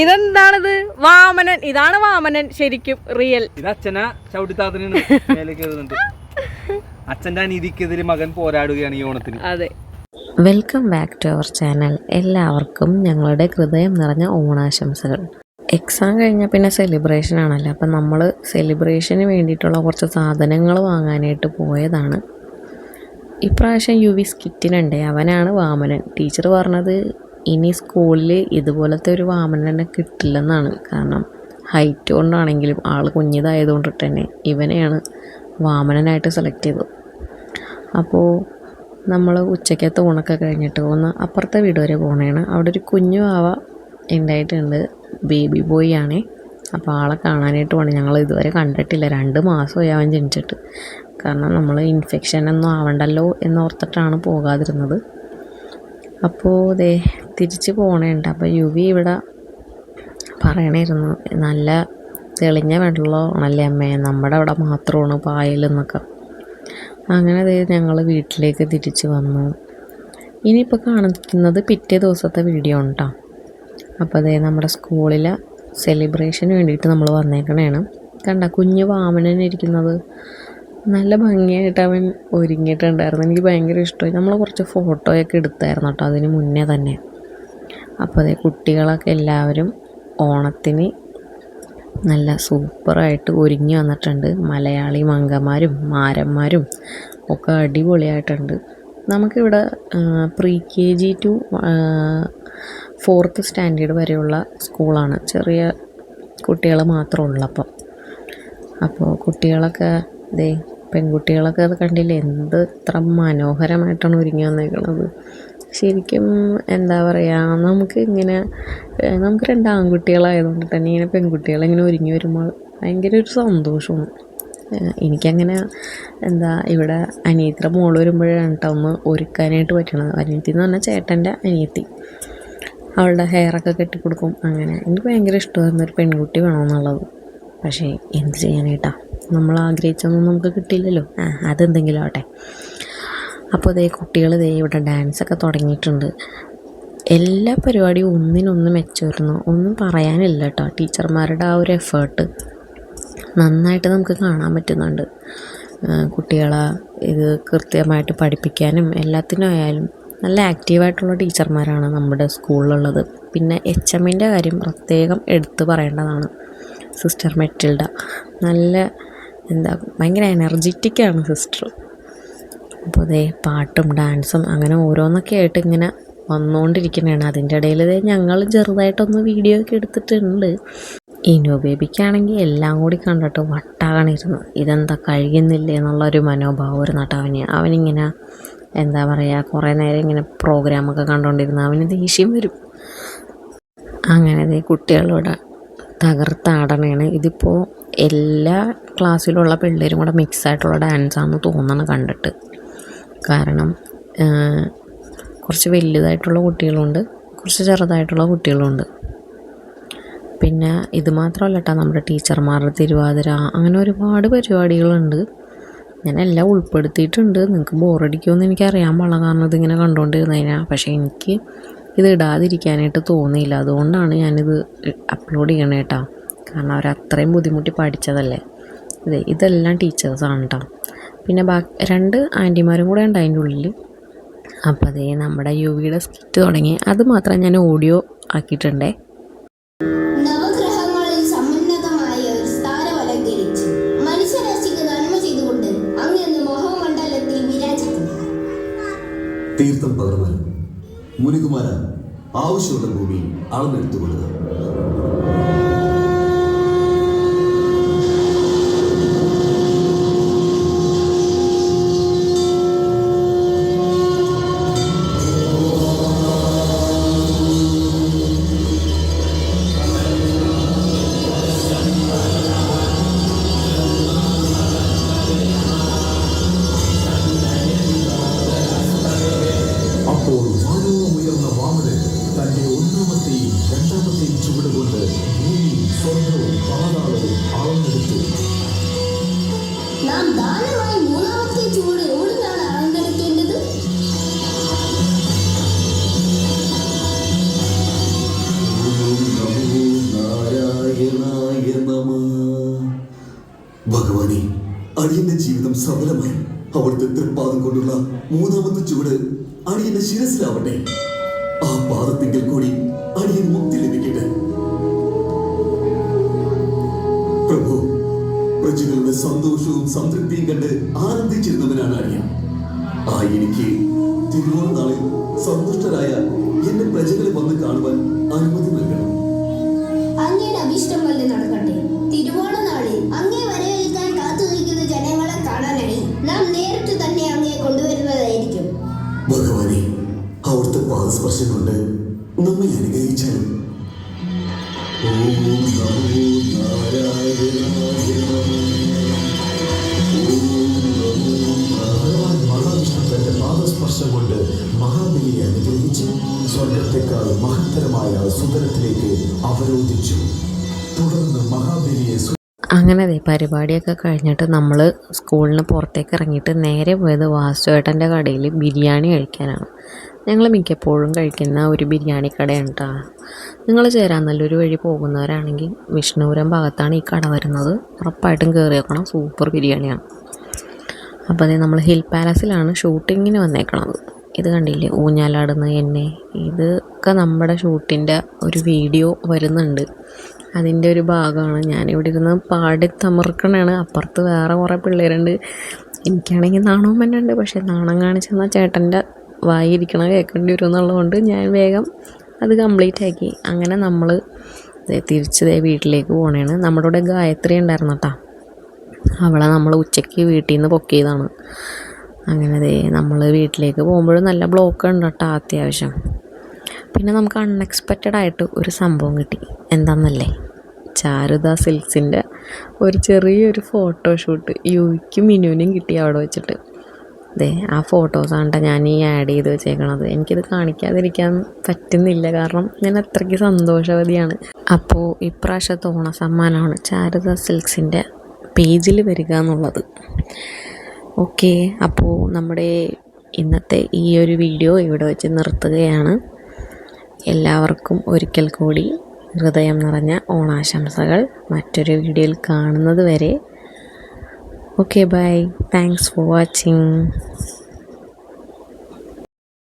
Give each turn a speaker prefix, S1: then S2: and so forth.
S1: ഇതെന്താണിത്? വാമനൻ. ഇതാണ് വാമനൻ ശരിക്കും റിയൽ.
S2: ഇത് അച്ഛനാ ചവിട്ടിത്താത്തനാണ് മേലേക്ക് കയറുന്നുണ്ട്. അച്ഛൻ്റെ അനീതിക്കെതിരെ മകൻ പോരാടുകയാണ് ഈ ഓണത്തിന്.
S1: അതെ.
S3: Welcome back to our channel. എല്ലാവർക്കും ഞങ്ങളുടെ ഹൃദയം നിറഞ്ഞ ഓണാശംസകൾ. എക്സാം കഴിഞ്ഞാൽ പിന്നെ സെലിബ്രേഷൻ ആണല്ലോ. അപ്പം നമ്മൾ സെലിബ്രേഷന് വേണ്ടിയിട്ടുള്ള കുറച്ച് സാധനങ്ങൾ വാങ്ങാനായിട്ട് പോയതാണ്. ഇപ്രാവശ്യം യുവി സ്കിറ്റിനുണ്ട്. അവനാണ് വാമനൻ. ടീച്ചർ പറഞ്ഞത് ഇനി സ്കൂളിൽ ഇതുപോലത്തെ ഒരു വാമനനെ കിട്ടില്ലെന്നാണ്. കാരണം ഹൈറ്റ് കൊണ്ടാണെങ്കിലും ആൾ കുഞ്ഞിതായതുകൊണ്ടിട്ട് തന്നെ ഇവനെയാണ് വാമനനായിട്ട് സെലക്ട് ചെയ്തത്. അപ്പോൾ നമ്മൾ ഉച്ചക്കത്തെ ഊണൊക്കെ കഴിഞ്ഞിട്ട് ഒന്ന് അപ്പുറത്തെ വീട് വരെ പോകണേണ്. അവിടെ ഒരു കുഞ്ഞു ആവ ഉണ്ടായിട്ടുണ്ട്. ബേബി ബോയ് ആണേ. അപ്പോൾ ആളെ കാണാനായിട്ട് പോകണം. ഞങ്ങൾ ഇതുവരെ കണ്ടിട്ടില്ല. 2 മാസമായി അവൻ ജനിച്ചിട്ട്. കാരണം നമ്മൾ ഇൻഫെക്ഷനൊന്നും ആവണ്ടല്ലോ എന്നോർത്തിട്ടാണ് പോകാതിരുന്നത്. അപ്പോൾ ദേ തിരിച്ച് പോകണേണ്ട. അപ്പോൾ യുവി ഇവിടെ പറയണമായിരുന്നു, നല്ല തെളിഞ്ഞ വെള്ളമാണല്ലേ അമ്മേ, നമ്മുടെ അവിടെ മാത്രമാണ് പായലെന്നൊക്കെ. അങ്ങനെ ദേ ഞങ്ങൾ വീട്ടിലേക്ക് തിരിച്ച് വന്നു. ഇനിയിപ്പോൾ കാണിക്കുന്നത് പിറ്റേ ദിവസത്തെ വീഡിയോ ആണ് കേട്ടോ. അപ്പോൾ അതേ നമ്മുടെ സ്കൂളിലെ സെലിബ്രേഷന് വേണ്ടിയിട്ട് നമ്മൾ വന്നേക്കണേണ്. കണ്ട കുഞ്ഞ് വാമനനിരിക്കുന്നത് നല്ല ഭംഗിയായിട്ട് അവൻ ഒരുങ്ങിയിട്ടുണ്ടായിരുന്നു. എനിക്ക് ഭയങ്കര ഇഷ്ടമായി. നമ്മൾ കുറച്ച് ഫോട്ടോയൊക്കെ എടുത്തായിരുന്നു കേട്ടോ അതിന് മുന്നേ തന്നെ. അപ്പോൾ അതേ കുട്ടികളൊക്കെ എല്ലാവരും ഓണത്തിന് നല്ല സൂപ്പറായിട്ട് ഒരുങ്ങി വന്നിട്ടുണ്ട്. മലയാളി മങ്കമാരും മാരന്മാരും ഒക്കെ അടിപൊളിയായിട്ടുണ്ട്. നമുക്കിവിടെ pre-KG to 4th സ്റ്റാൻഡേർഡ് വരെയുള്ള സ്കൂളാണ്. ചെറിയ കുട്ടികൾ മാത്രമുള്ളപ്പം. അപ്പോൾ കുട്ടികളൊക്കെ ദേ പെൺകുട്ടികളൊക്കെ അത് കണ്ടില്ലേ, എന്ത് ഇത്ര മനോഹരമായിട്ടാണ് ഒരുങ്ങി വന്നേക്കുന്നത്. ശരിക്കും എന്താ പറയുക, നമുക്ക് 2 ആൺകുട്ടികളായതുകൊണ്ട് തന്നെ ഇങ്ങനെ പെൺകുട്ടികളിങ്ങനെ ഒരുങ്ങി വരുമ്പോൾ ഭയങ്കര ഒരു സന്തോഷമാണ്. എനിക്കങ്ങനെ ഇവിടെ അനിയത്തിയുടെ മോള് വരുമ്പോഴാണ് കേട്ടോ ഒന്ന് ഒരുക്കാനായിട്ട് പറ്റണത്. അനിയത്തി എന്ന് പറഞ്ഞാൽ ചേട്ടൻ്റെ അനിയത്തി. അവളുടെ ഹെയറൊക്കെ കെട്ടിക്കൊടുക്കും. അങ്ങനെ എനിക്ക് ഭയങ്കര ഇഷ്ടമായിരുന്നു ഒരു പെൺകുട്ടി വേണമെന്നുള്ളത്. പക്ഷേ എന്ത് ചെയ്യാനായിട്ടാ, നമ്മൾ ആഗ്രഹിച്ചൊന്നും നമുക്ക് കിട്ടിയില്ലല്ലോ. അതെന്തെങ്കിലും ആവട്ടെ. അപ്പോൾ ദേ കുട്ടികൾ ദേ ഇവിടെ ഡാൻസൊക്കെ തുടങ്ങിയിട്ടുണ്ട്. എല്ലാ പരിപാടിയും ഒന്നിനൊന്ന് മെച്ചമായിരുന്നു. ഒന്നും പറയാനില്ല കേട്ടോ. ടീച്ചർമാരുടെ ആ ഒരു എഫേർട്ട് നന്നായിട്ട് നമുക്ക് കാണാൻ പറ്റുന്നുണ്ട്. കുട്ടികളെ ഇത് കൃത്യമായിട്ട് പഠിപ്പിക്കാനും എല്ലാത്തിനും ആയാലും നല്ല ആക്റ്റീവായിട്ടുള്ള ടീച്ചർമാരാണ് നമ്മുടെ സ്കൂളിലുള്ളത്. പിന്നെ HMൻ്റെ കാര്യം പ്രത്യേകം എടുത്ത് പറയേണ്ടതാണ്. സിസ്റ്റർ മെറ്റിൽഡ നല്ല ഭയങ്കര എനർജറ്റിക്കാണ് സിസ്റ്റർ. അപ്പോൾ അതേ പാട്ടും ഡാൻസും അങ്ങനെ ഓരോന്നൊക്കെ ആയിട്ട് ഇങ്ങനെ വന്നുകൊണ്ടിരിക്കുന്നതാണ്. അതിൻ്റെ ഇടയിൽ ഞങ്ങൾ ചെറുതായിട്ടൊന്ന് വീഡിയോ ഒക്കെ എടുത്തിട്ടുണ്ട്. ഇനോ ബേബിക്കാണെങ്കിൽ എല്ലാം കൂടി കണ്ടിട്ട് വട്ടാകണിരുന്നു. ഇതെന്താ കഴിയുന്നില്ലേ എന്നുള്ളൊരു മനോഭാവം ഒരു നട്ടവന്. അവനിങ്ങനെ എന്താ പറയുക, കുറേ നേരം ഇങ്ങനെ പ്രോഗ്രാമൊക്കെ കണ്ടുകൊണ്ടിരുന്ന അവന് ദേഷ്യം വരും. അങ്ങനെ കുട്ടികളോട് തകർത്താടണയാണ്. ഇതിപ്പോൾ എല്ലാ ക്ലാസ്സിലുള്ള പിള്ളേരും കൂടെ മിക്സായിട്ടുള്ള ഡാൻസാണെന്ന് തോന്നണം കണ്ടിട്ട്. കാരണം കുറച്ച് വലുതായിട്ടുള്ള കുട്ടികളുണ്ട്, കുറച്ച് ചെറുതായിട്ടുള്ള കുട്ടികളുണ്ട്. പിന്നെ ഇത് മാത്രമല്ല കേട്ടോ, നമ്മുടെ ടീച്ചർമാരുടെ തിരുവാതിര, അങ്ങനെ ഒരുപാട് പരിപാടികളുണ്ട്. ഞാൻ എല്ലാം ഉൾപ്പെടുത്തിയിട്ടുണ്ട്. നിങ്ങൾക്ക് ബോറടിക്കുമെന്ന് എനിക്കറിയാൻ പാടില്ല, കാരണം ഇതിങ്ങനെ കണ്ടുകൊണ്ടിരുന്നതിനാ. പക്ഷേ എനിക്ക് ഇത് ഇടാതിരിക്കാനായിട്ട് തോന്നിയില്ല. അതുകൊണ്ടാണ് ഞാനിത് അപ്ലോഡ് ചെയ്യണേ കേട്ടോ. കാരണം അവരത്രയും ബുദ്ധിമുട്ടി പഠിച്ചതല്ലേ. ഇതെല്ലാം ടീച്ചേഴ്സാണ് കേട്ടോ. പിന്നെ 2 ആൻറ്റിമാരും കൂടെ ഉണ്ട് അതിൻ്റെ ഉള്ളിൽ. അപ്പോൾ അതേ നമ്മുടെ യുവിയുടെ സ്കിറ്റ് തുടങ്ങി. അത് മാത്രം ഞാൻ ഓഡിയോ ആക്കിയിട്ടുണ്ടേ.
S4: തീർത്ഥം പകർന്നാലും മുനികുമാര ആവശ്യമുള്ള ഭൂമി അളന്നെടുത്തുകൊള്ളുക. അപ്പോൾ വാനോളമുയർന്ന വാമനൻ തന്റെ 1ാമത്തെയും 2ാമത്തെയും ചുവടുകൊണ്ട് ഭൂമിയും സ്വർഗവും പാതാളവും അളന്നെടുത്തു.
S5: നാം ദാനമായി 3ാമത്തെ ചുവട് എവിടുന്നാണ് അളന്നെടുക്കേണ്ടത്?
S4: ഓം നമോ അടിയന്റെ ജീവിതം സഫലമായി. അവിടുത്തെ തൃപ്പാദം കൊണ്ടുള്ള മൂന്നാമത്തെ ചുവട് അടിയന്റെ ശിരസിലാവട്ടെ. ആ പാദത്തിങ്കിൽ കൂടി അടിയൻ മുക്തി ലഭിക്കട്ടെ. പ്രഭു, പ്രജകളുടെ സന്തോഷവും സംതൃപ്തിയും കണ്ട് ആനന്ദിച്ചിരുന്നവനാണ് അടിയൻ. ആ എനിക്ക് തിരുവോണനാളിൽ സന്തുഷ്ടരായ എന്റെ പ്രജകളെ വന്ന് കാണുവാൻ അനുമതി നൽകണം.
S5: അങ്ങയുടെ അഭിഷ്ടം പോലെ നടക്കട്ടെ. തിരുവോണ നാളിൽ അങ്ങേ വരവേൽക്കാൻ കാത്തു നിൽക്കുന്ന ജനങ്ങളെ കാണാനായി നാം നേരിട്ട് തന്നെ അങ്ങയെ കൊണ്ടുവരുന്നതായിരിക്കും.
S4: ഭഗവാനെ, അവിടുത്തെ പാദസ്പർശം കൊണ്ട് നമ്മെ അനുഗ്രഹിച്ചാലും. ഓം നമോ നാരായണായ ഭഗവാൻ മഹാവിഷ്ണു തന്റെ പാദസ്പർശം കൊണ്ട് മഹാബലിയെ അനുഗ്രഹിച്ച് സ്വർഗത്തെക്കാൾ മഹത്തരമായ സുതലത്തിലേക്ക് അവരോധിച്ചു. തുടർന്ന് മഹാബലിയെ
S3: അങ്ങനെ പരിപാടിയൊക്കെ കഴിഞ്ഞിട്ട് നമ്മൾ സ്കൂളിന് പുറത്തേക്ക് ഇറങ്ങിയിട്ട് നേരെ പോയത് വാസുവേട്ടൻ്റെ കടയിൽ ബിരിയാണി കഴിക്കാനാണ്. ഞങ്ങൾ മിക്കപ്പോഴും കഴിക്കുന്ന ഒരു ബിരിയാണി കടയാണ് കേട്ടോ. നിങ്ങൾ ചേരാനല്ലൊരു വഴി പോകുന്നവരാണെങ്കിൽ വിഷ്ണുപുരം ഭാഗത്താണ് ഈ കട വരുന്നത്. ഉറപ്പായിട്ടും കയറി വെക്കണം, സൂപ്പർ ബിരിയാണിയാണ്. അപ്പോൾ അതേ നമ്മൾ ഹിൽ പാലസിലാണ് ഷൂട്ടിങ്ങിന് വന്നേക്കണത്. ഇത് കണ്ടില്ലേ ഊഞ്ഞാലാടുന്ന എന്നെ, ഇതൊക്കെ നമ്മുടെ ഷൂട്ടിൻ്റെ ഒരു വീഡിയോ വരുന്നുണ്ട്. അതിൻ്റെ ഒരു ഭാഗമാണ്. ഞാനിവിടെ ഇരുന്ന് പാടി തമർക്കണാണ്. അപ്പുറത്ത് വേറെ കുറേ പിള്ളേരുണ്ട്. എനിക്കാണെങ്കിൽ നാണവും പറ്റുന്നുണ്ട്. പക്ഷേ നാണം കാണിച്ചെന്നാൽ ചേട്ടൻ്റെ വായിരിക്കണ കേൾക്കേണ്ടി വരും എന്നുള്ളതുകൊണ്ട് ഞാൻ വേഗം അത് കംപ്ലീറ്റ് ആക്കി. അങ്ങനെ നമ്മൾ തിരിച്ച് വീട്ടിലേക്ക് പോകണേണ്. നമ്മുടെ കൂടെ ഗായത്രി ഉണ്ടായിരുന്നു കേട്ടോ. അവളെ നമ്മൾ ഉച്ചയ്ക്ക് വീട്ടിൽ നിന്ന് പൊക്കിയതാണ്. അങ്ങനെ നമ്മൾ വീട്ടിലേക്ക് പോകുമ്പോഴും നല്ല ബ്ലോക്ക് ഉണ്ട് കേട്ടോ അത്യാവശ്യം. പിന്നെ നമുക്ക് അൺഎക്സ്പെക്റ്റഡ് ആയിട്ട് ഒരു സംഭവം കിട്ടി. എന്താണെന്നല്ലേ, ചാരുദ സിൽക്സിൻ്റെ ഒരു ചെറിയൊരു ഫോട്ടോഷൂട്ട് യുവിക്കും മിനുവിനും കിട്ടി അവിടെ വെച്ചിട്ട്. ആ ഫോട്ടോസാണ് ഞാൻ ഈ ആഡ് ചെയ്ത് വെച്ചേക്കണത്. എനിക്കിത് കാണിക്കാതിരിക്കാൻ പറ്റുന്നില്ല, കാരണം ഞാൻ അത്രയ്ക്ക് സന്തോഷവതിയാണ്. അപ്പോൾ ഇപ്രാവശ്യത്തെ ഓണസമ്മാനമാണ് ചാരുദ സിൽക്സിൻ്റെ പേജിൽ വരിക എന്നുള്ളത്. ഓക്കെ, അപ്പോൾ നമ്മുടെ ഇന്നത്തെ ഈ ഒരു വീഡിയോ ഇവിടെ വെച്ച് നിർത്തുകയാണ്. എല്ലാവർക്കും ഒരിക്കൽ കൂടി ഹൃദയം നിറഞ്ഞ ഓണാശംസകൾ. മറ്റൊരു വീഡിയോയിൽ കാണുന്നത് വരെ okay, bye. Thanks for watching.